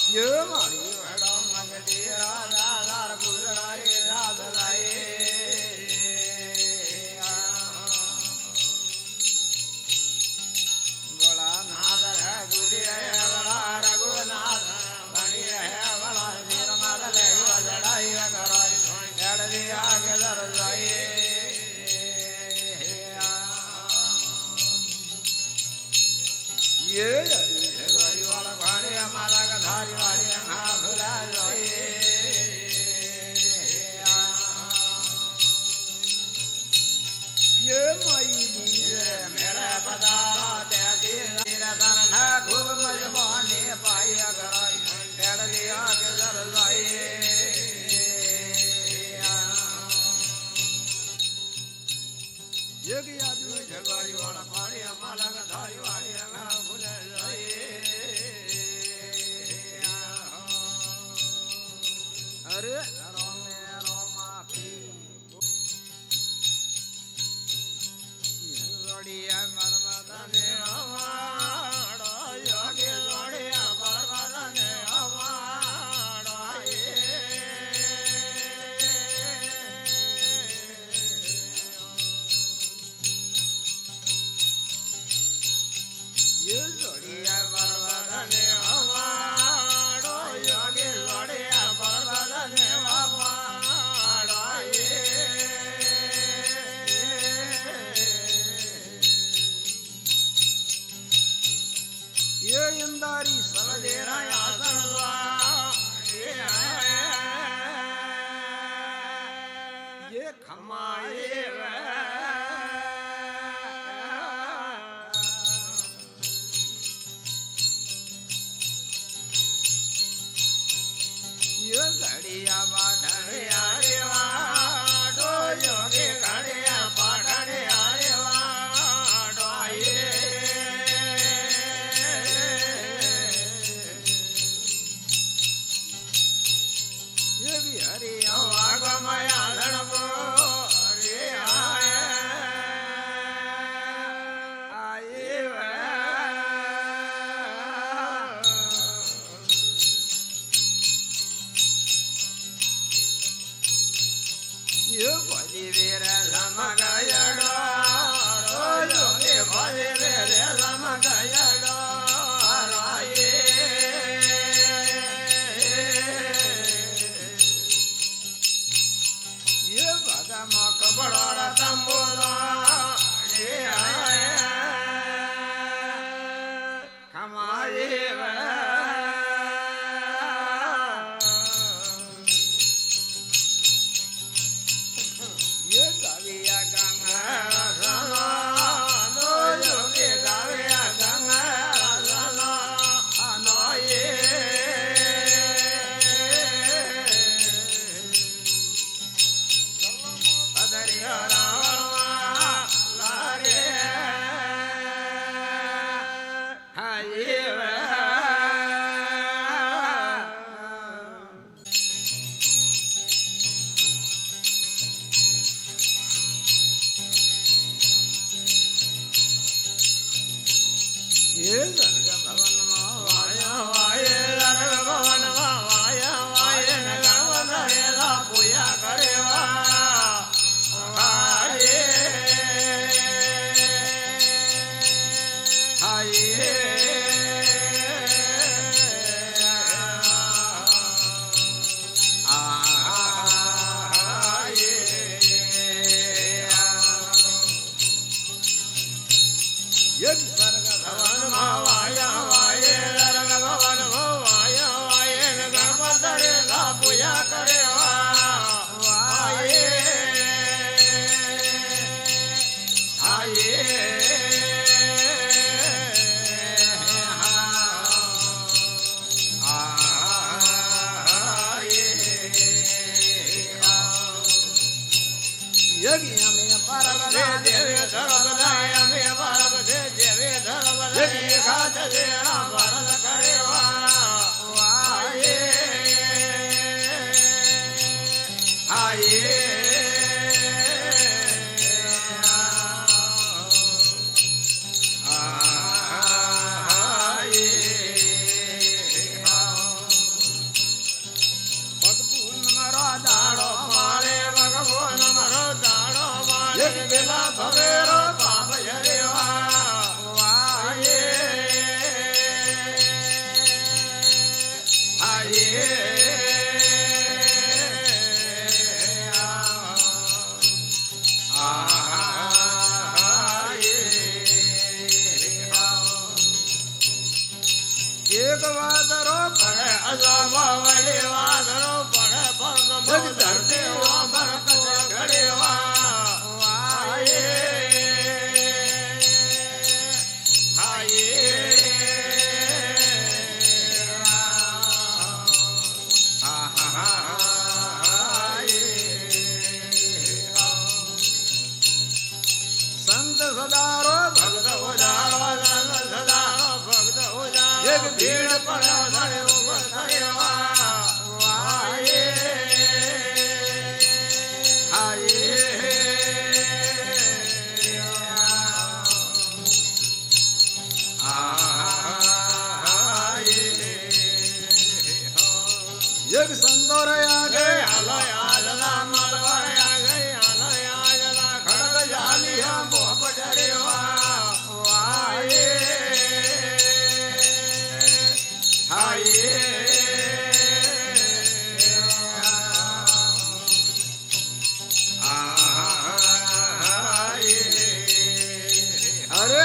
ये मारी बड़ा मंगती राधा लाल गुजराई राधा लाई बड़ा नाद है गुरी है बड़ा रघुनाथ बनी है बड़ा वीर माल ले जड़ाई कराई जड़ दिया के दर जाई ये गरी वाला भाड़ी माला का धारी वाली हाँ भुला जाए ये माई मेरा पता तेरा धन खूब मजबानी पाई अगराई पेड़ लिया के दर जाए ये की आदमी झगड़ी वाला पानी माला का धारी वाली हाँ भुला जाए अरे जोड़िया मरमदा ने हमारा योगी जोड़िया मरमदा ने हमारा ये जोड़िया मरमदा ने हमारा योगी जोड़िया मरमदा ने हमारा ये इंदारी सवेरा आसन ये खमाए ये घड़िया बाढ़िया रे वाडो योगे घड़िया बाढ़िया रे वाडो ये भी हरिया वागमया धनबो रे आए વાદરો પડે અજામો વળી વાદળો પડે પગ ધરતી ઓબર ઘડી વાયે હાયે સંત સદારો ભગત ઉજારો સદારો ભગત ઉજારો એક ભીડ પડે ધરે ઉભર થયો વાયે એક સંતો રહ્યા ગઈ ગઈ હાલો આજલા મલવાયા ગઈ હાલો આજલા ખડગ જાલિયા મોહ ચડ્યો વાયે અરે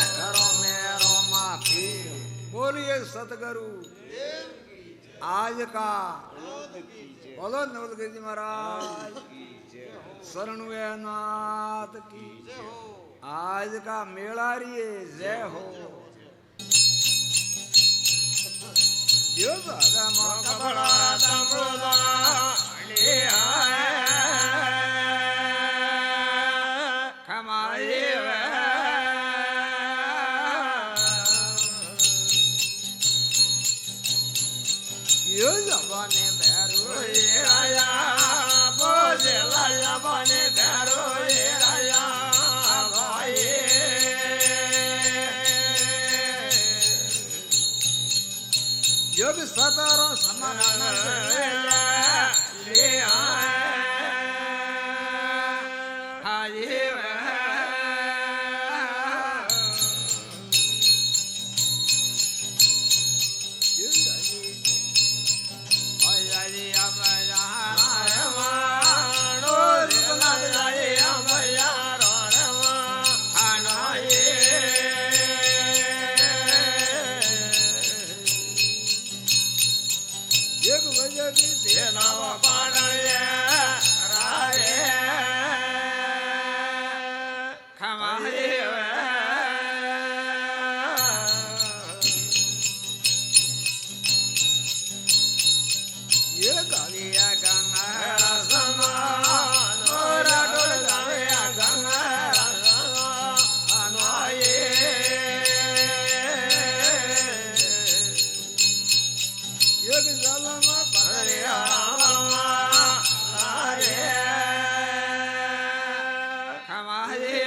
મેરો માફી બોલીએ સતગુરુ आज का बोलो नवलगिरी जी महाराज शरण नाथ की आज का मेलारी जय हो यो कपड़ा तमृदा खमाए यो जबाने भैरू राया बोझे लाया बने भैरो राया भाई योग सतारो समान ले एक वजह की नव पाड़े राये खमाए ये गालिया गंगा समान डोल गया गंगा अनाये एक जलमा हरिया रे खमाए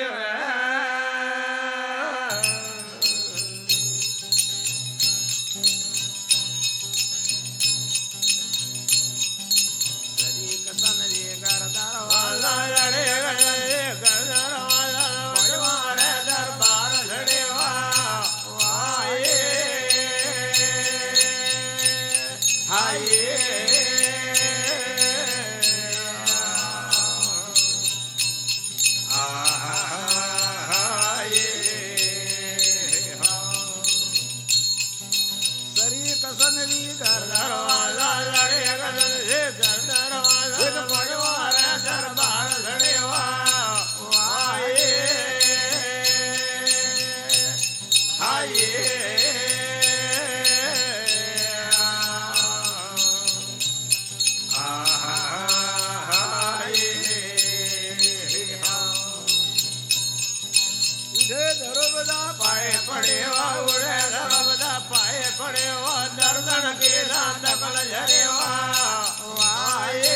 दर्दन के दकल झरे वाये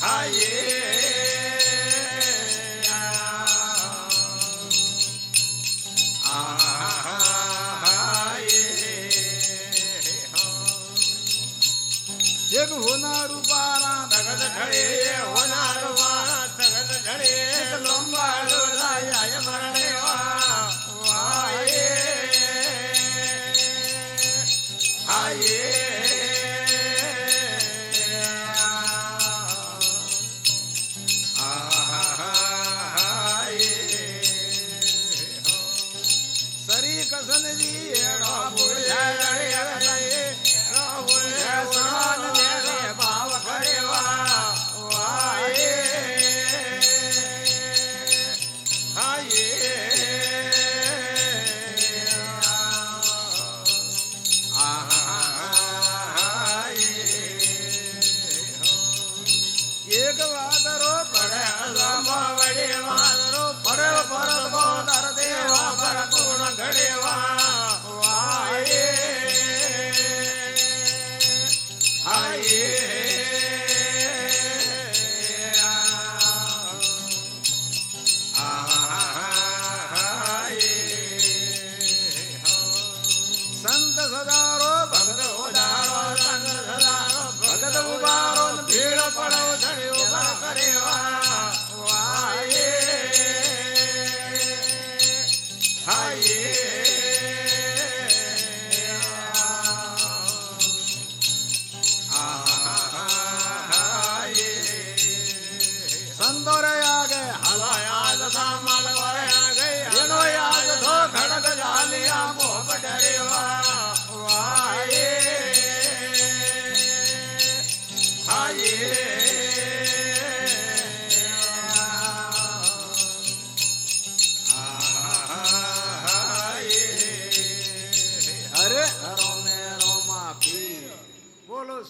हाये एक होनार पारा तगत खड़े होनार वारा तगत खड़े लंबा लाया मरणे वाये हाये सरी कसन जी एड़ो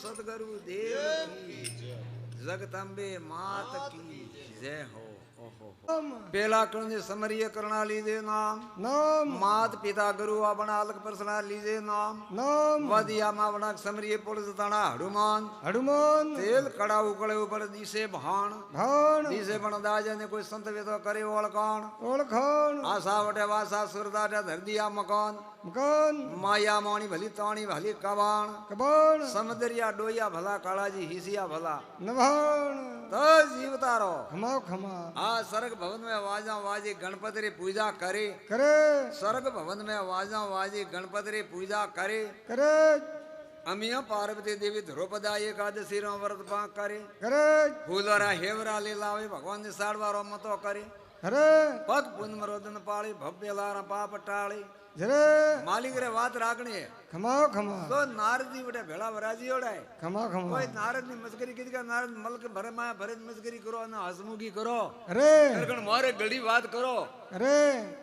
સદગુરુ દેવ કી જગદંબે માત કી જય હો પેલા કણ સમરીય કરણા લીજે નામ નામ માત પિતા ગુરુ આપણા અલગ પ્રસના લીજે નામ નામ વદિયામાં વણાક સમરીય પોલીસ તાણા હનુમાન હનુમાન તેલ કડા ઉકળે ઉપર દિશે ભાણ ભાણ દિશે પણ દાજે ને કોઈ સંત વેતો કરે ઓળખાણ ઓળખાણ આશા વટે વાસા સુરદાટા ધરદિયા મકાન મકાન માયા મોણી ભલી તાણી ભલી કબાણ કબાણ સમદરિયા ડોયા ભલા કાળાજી હિસિયા ભલા નભાણ તો જીવતારો ખમા ખમા આ સ્વર્ગ ભવન में वाजा वाजी गणपति री पूजा करे કરે स्वर्ग भवन में वाजा वाजी गणपति री पूजा करे કરે अमिया पार्वती देवी द्रौपदा एकादशी रो व्रत पा करे કરે फूलरा हेवरा ले लावे भगवान ने साड़वारो मतो करे કરે पग पुन रोदन पाળી भव्य लारा पाप टाળી જરે मालिक रे વાત રાખણી है ખમા ખમા तो नारद जी बटे भेड़ा वराजी ओडाय ખમા ખમા कोई नारद ने मस्करी की का नारद मलक भरे माया भरे मस्करी करो અને હસમુખી કરો અરે કણ મારે ગળી વાત કરો અરે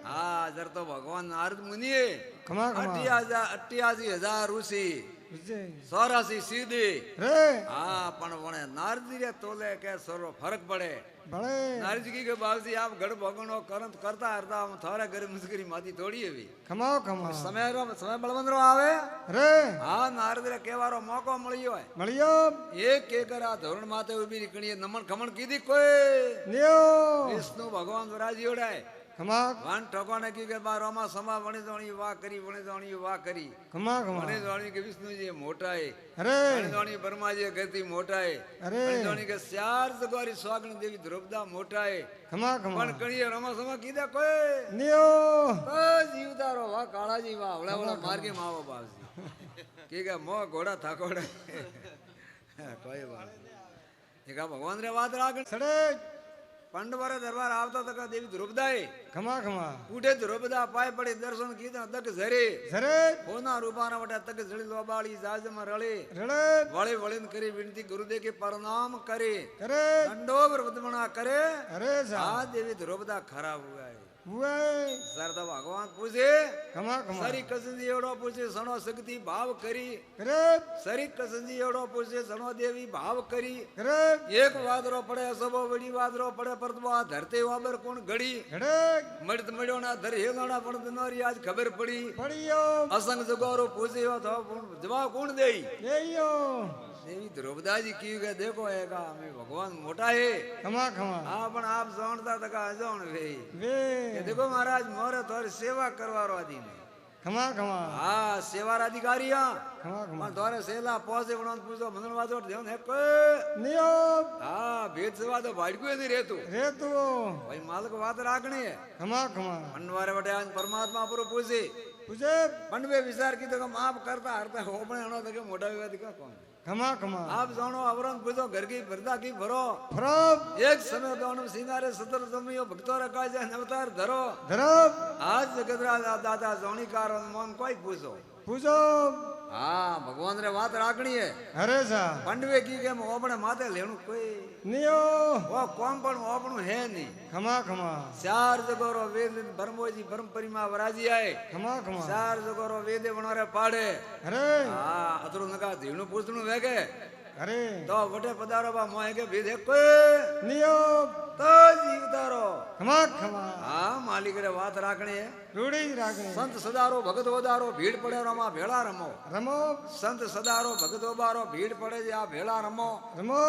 હા જર તો ભગવાન નારદ મુનિએ ખમા ખમા 88,000 ઋષિ વિજય 84 સીધી રે હા પણ વણે નારદજી રે તોલે કે સરો ફરક પડે ભળે नारद जी के बाबूजी आप गढ़ भगणो करंत करता हरता हम थारा घर मुस्करी माती तोड़ी है ખમા ખમા समय बलवंतरो आवे રે हाँ नारद रे केवारो मौको मळियो है મળ્યો एक के करा धोरण माते उभी निकणी नमन खमण कीधी कोई લ્યો विष्णु भगवान वराजी ओडाय ખમા વાન ઠોકોને કી કે બા રોમા સમા વણી જોણી વાહ કરી વણી જોણી વાહ કરી ખમા ખમા વણી જોણી કે વિષ્ણુજી મોટા હે અરે વણી જોણી બ્રહ્માજી ગતિ મોટા હે અરે વણી જોણી કે ચાર જગવારી સ્વાગણ દેવી દ્રૌપદા મોટા હે ખમા ખમા પણ કણીએ રોમા સમા કીધા કોઈ લ્યો જીવતારો વાહ કાળાજી વાહ ઓલા ઓલા માર્ગે માવો બાવજી કે મો ઘોડા થાકોડે કોઈ વાત એક આ ભગવાન રે વાત રાખ સડે પાંડવરે દરબાર આવતા તકા દેવી દ્રૌપદાએ ખમા ખમા ઉઠે દ્રૌપદા પાય પડી દર્શન કીધા તક ઝરે જરે હોના રૂપાના વટા તક ઝળી લોબાળી જાજમાં રળે રડે વળે વળીને કરી વિનતી ગુરુદેવ કે પ્રણામ કરે કરે દંડોબર વદમણા કરે અરે સા આ દેવી દ્રૌપદા ખરાબ હુઆ હુએ સરતા ભગવાન પૂછે ખમા ખમા સરી કસંજી એવડો પૂછે સણો શક્તિ ભાવ કરી કરે સરી કસંજી એવડો પૂછે સણો દેવી ભાવ કરી કરે એક વાદરો પડે સબો વડી વાદરો પડે પરતવો આ ધરતી વાબર કોણ ઘડી ઘડે મળત મળ્યો ના ધર હેલાણા પણ દનોરી આજ ખબર પડી પડ્યો અસંગ જગોરો પૂછ્યો તો જવાબ કોણ દેઈ લેયો દેવી દ્રૌપદાજી કી કે દેખો એકા અમે ભગવાન મોટા હે ખમા ખમા હા પણ આપ જાણતા તકા અજાણ વે વે કે દેખો મહારાજ મોરે તોરી સેવા કરવારો આદી ને ખમા ખમા હા સેવા અધિકારી હા ખમા ખમા પણ તોરે સેલા પહોંચે પણ પૂછો મંદન વાજો ધ્યાન હે કે નિયો હા ભેદ સેવા તો ભાડકું નથી રહેતું રે તું ભાઈ માલક વાત રાખણી હે ખમા ખમા મનવારે વટે આજ પરમાત્મા પૂરો પૂછે પૂછે પણ બે વિચાર કીધો કે માફ કરતા હરતા હો પણ એનો તો કે મોટા વિવાદ કા કોણ ખમા ખમા આપ જાણો આવરણ પૂછો ઘર કી ભરતા કી ભરો ફરબ એક સમય ગાણું સિંગારે સતર સમયો ભક્તો રખા જાય અવતાર ધરો ધરબ આજ જગતરા દાદા જોણીકાર મન કોઈ પૂછો પૂછો હા ભગવાન રે વાત રાખણી હે અરે સા પાંડવે કી કે ઓપણે માથે લેણું કોઈ નિયો ઓ કોમ પણ ઓપણું હે નહીં ખમા ખમા ચાર જગોરો વેદ બ્રહ્મોજી બ્રહ્મપરીમાં વરાજી આય ખમા ખમા ચાર જગોરો વેદે વણોરે પાડે અરે હા અતરું નકા ધીણું પૂછણું વેગે અરે તો વટે પધારો બા મોય કે ભેદે કોઈ નિયો તો જીવતારો ખમા ખમા હા માલિક રે વાત રાખણી હે રૂડી રાખણી સંત સદારો ભગત ઓદારો ભીડ પડે રમા ભેળા રમો રમો સંત સદારો ભગત ઓબારો ભીડ પડે છે આ ભેળા રમો રમો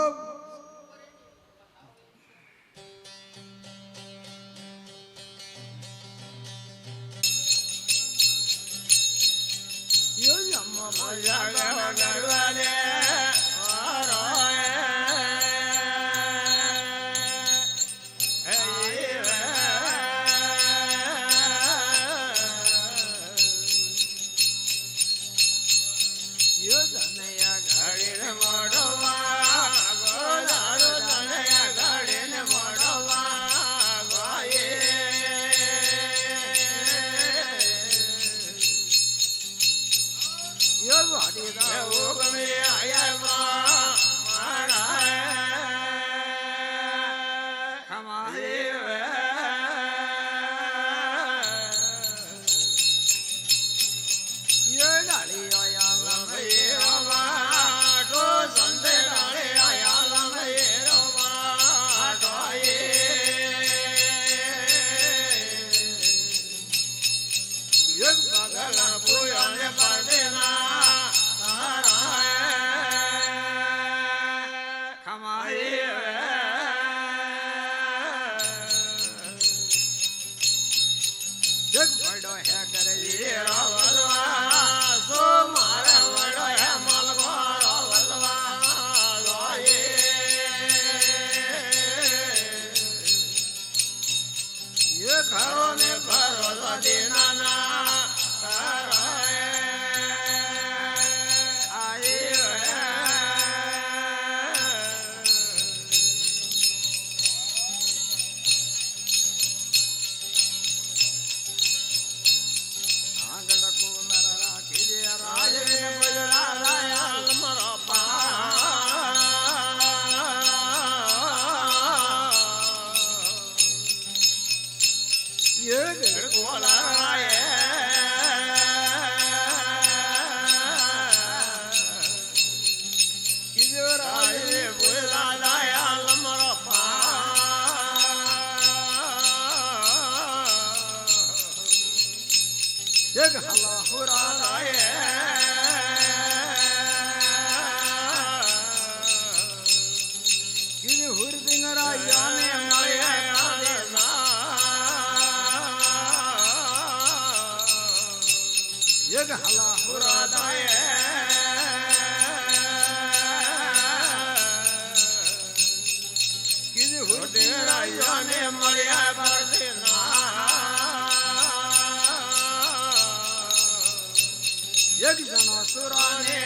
સુરોને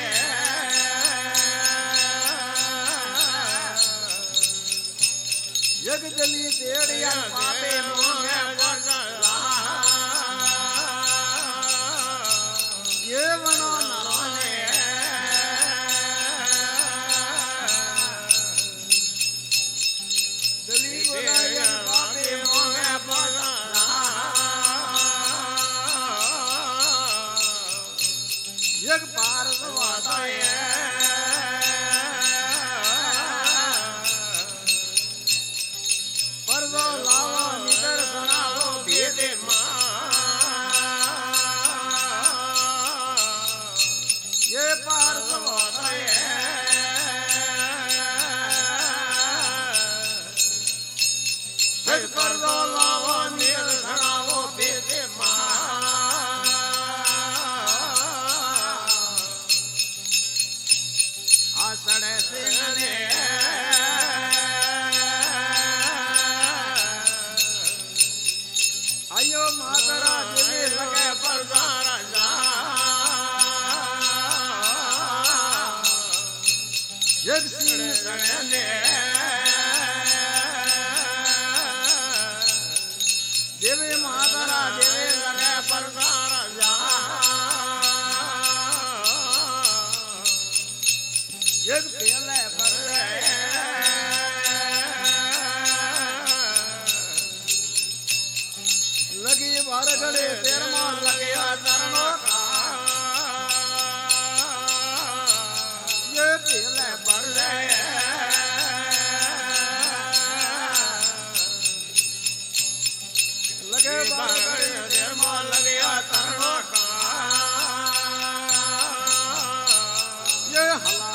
જગદલી તેડિયા પાપે મોંઘે એ વણો નરોને દલી ગોલાયા પાપે મોંઘે જગ પારસ વાતાએ પરદો લાવો નિદર્શન આવો ભેદે એ પારસ વાતાએ જગ પરદો લાવો નિદર્શન આવો ભેદે સડે સિંહને આયો માતરા જેવી લગે પરદારા જગસિંહ સડે દેવી માતરા જેવી લગે પરદારા જગ પેલે પરલે લગી બારગડે તેરમાં લગ્યા તરણો જે પેલે પરલે લગે બારગડે તેરમાં લગ્યા તરણો જે હલા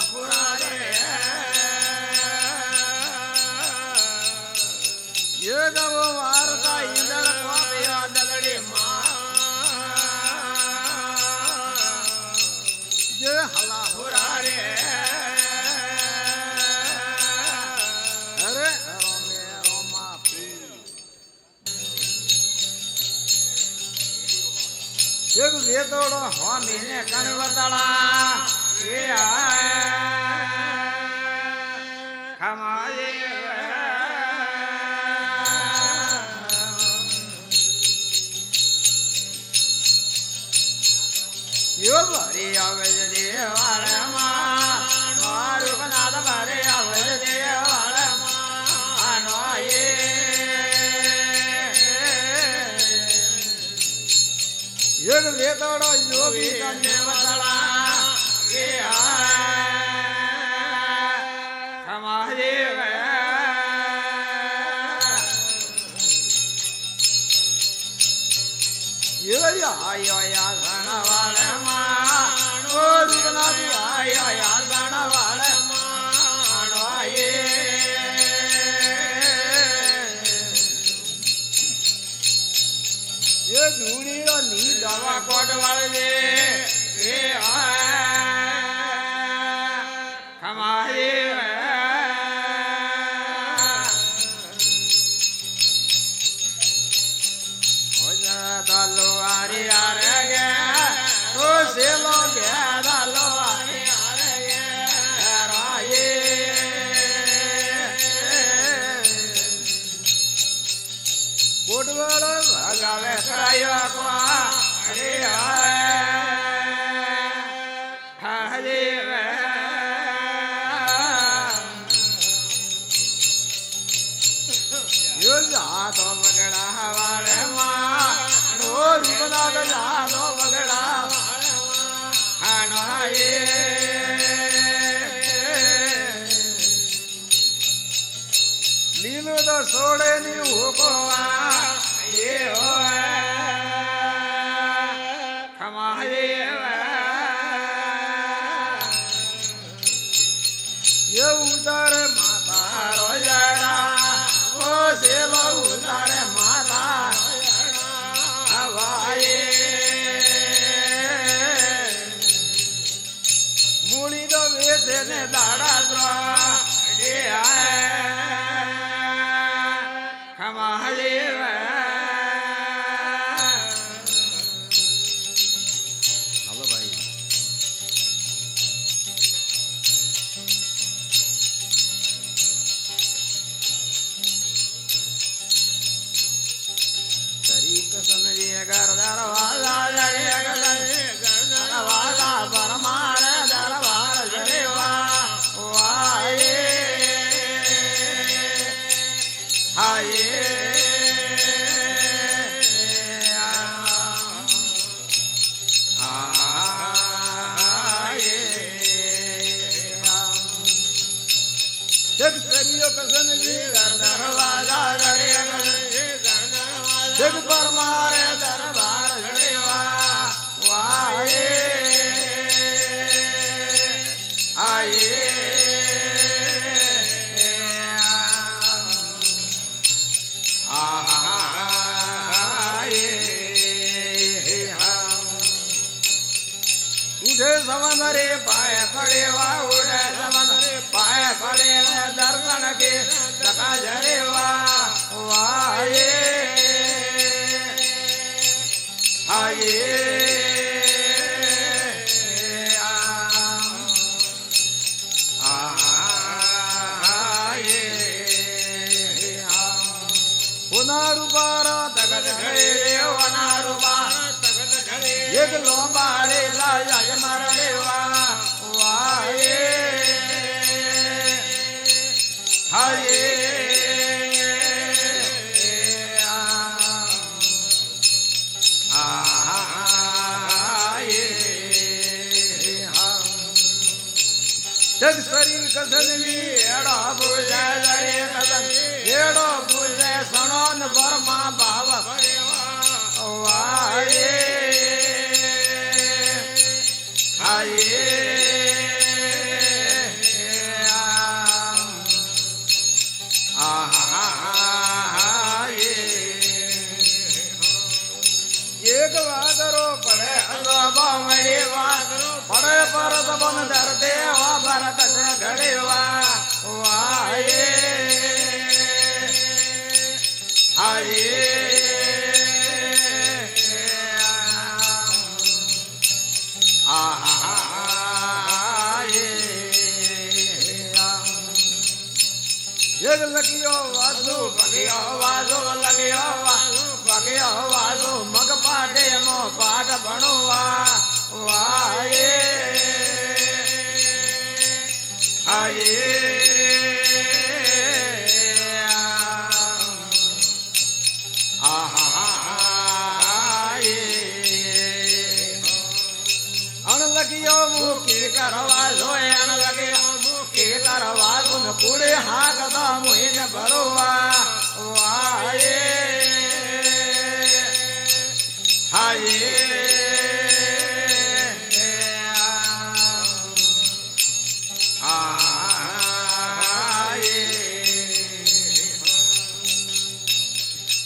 ये गवो वारता इंदर पापया दगड़े ये हला हुरारे अरे रोमे रोमा पी एक वेतोड़ो स्वामी ने कनवतला ये खमाये यो भरी अवज देवाल मारू नाद भरे अवज देवाल मानवाये योग वेतोड़ो योगी कन्या बतला के हमारे यो आयो या धनवाल मानो रुगनाथी आयो या धनवाल मानो ये ये धूड़ी रो नी दवा कोट वाले ये हमारे दालो आरे आरे गे तो से लो गे दालो आरे आरे गे राये कोटवाल भगावे करायो को अरे आरे हरे यो जा तो मगड़ा वाले रूपनाथ जानो बगड़ा हनाये लीलो तो सोड़े नी हुकोवा ये हो खमाये ये उधर माता रोजड़ा ओ सेलो उधर माता मूली तो वैसे ने दाड़ा ये हमारे हेलो भाई મારે દરબાર ઘડેવા વાયે આયે ઉઠે સમંદરે પાય પડે વા ઉડે સમંદરે પાય પડે દર્શન કે ટકા જરે વા વાયે આયે રૂપારા તગત ઘડે રેવાના રૂપા તગત ઘડે એક લોબાડે લાય માર દેવા વાયે હાયે જગ શરીર કસનવી એડો પૂજે જય કસન એડો પૂજે સણોન બરમા ભાવ વાયે એક વાદરો પડે અલબામણી વાદરો પડે પરત બન ધરતે ભરત ઘડેવા વાયે હાયે એક લગ્યો વાજુ પગ્યો વાજુ લગ્યો વાજુ પગ્યો વાજુ મગ પાટે મો પાટ ભણવા વાયે હાયે અણલગ્યો મુખી કરવા જોય અણલગ્યો મુખી કરવા ગુણ કુડે હાકતા મોઈને ભરવા વાયે હાયે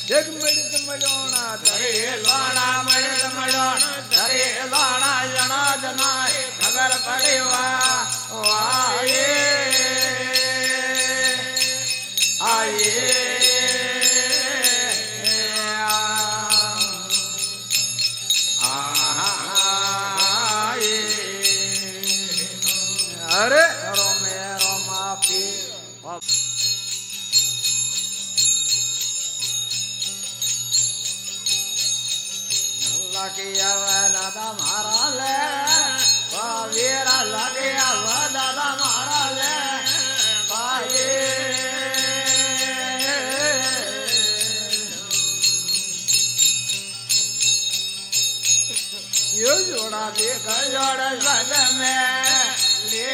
જગ મળિત મળ્યોણા ધરે લાણા મળિત મળ્યોણા ધરે લાણા જણા જના ખબર પડેવા વાયે આયે અરે રોમે રોમાપી દાદા મારા લે વીરા લાગ્યા દાદા મારા લે યો જોડા દેખ જોડ સદ મેં લે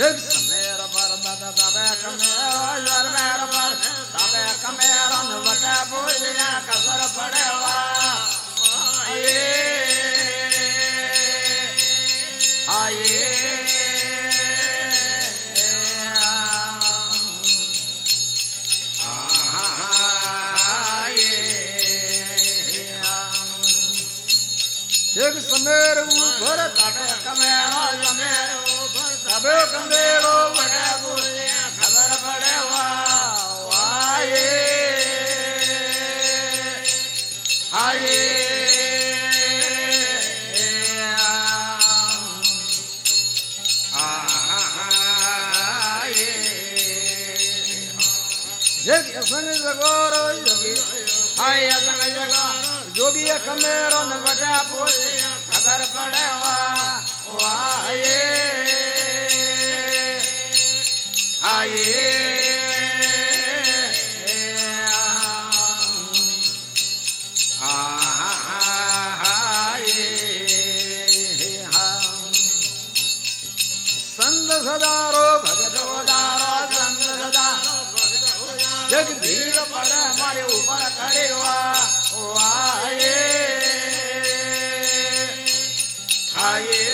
જગ સમેર પર બદ તબે કમેર જરમેર પર તબે કમેર વટે બોલ્યા કસર પડેવા આયે જગ સમેર ઉપર તબે કમેરો જમેર ઉપર તબે કમેરો વટે બોલ્યા ખબર પડેવા વાયે આયે જગ સંગ જગોરો જોગી હાય સંગ જગો જોગી કમેરો ન વટા પોતે ખબર પડેવા વાયે આયે સંત સદારો ભગત વધારો સંત સદારો જગ ભીડ પડે મારે ઉપર કરેવા વાયે આયે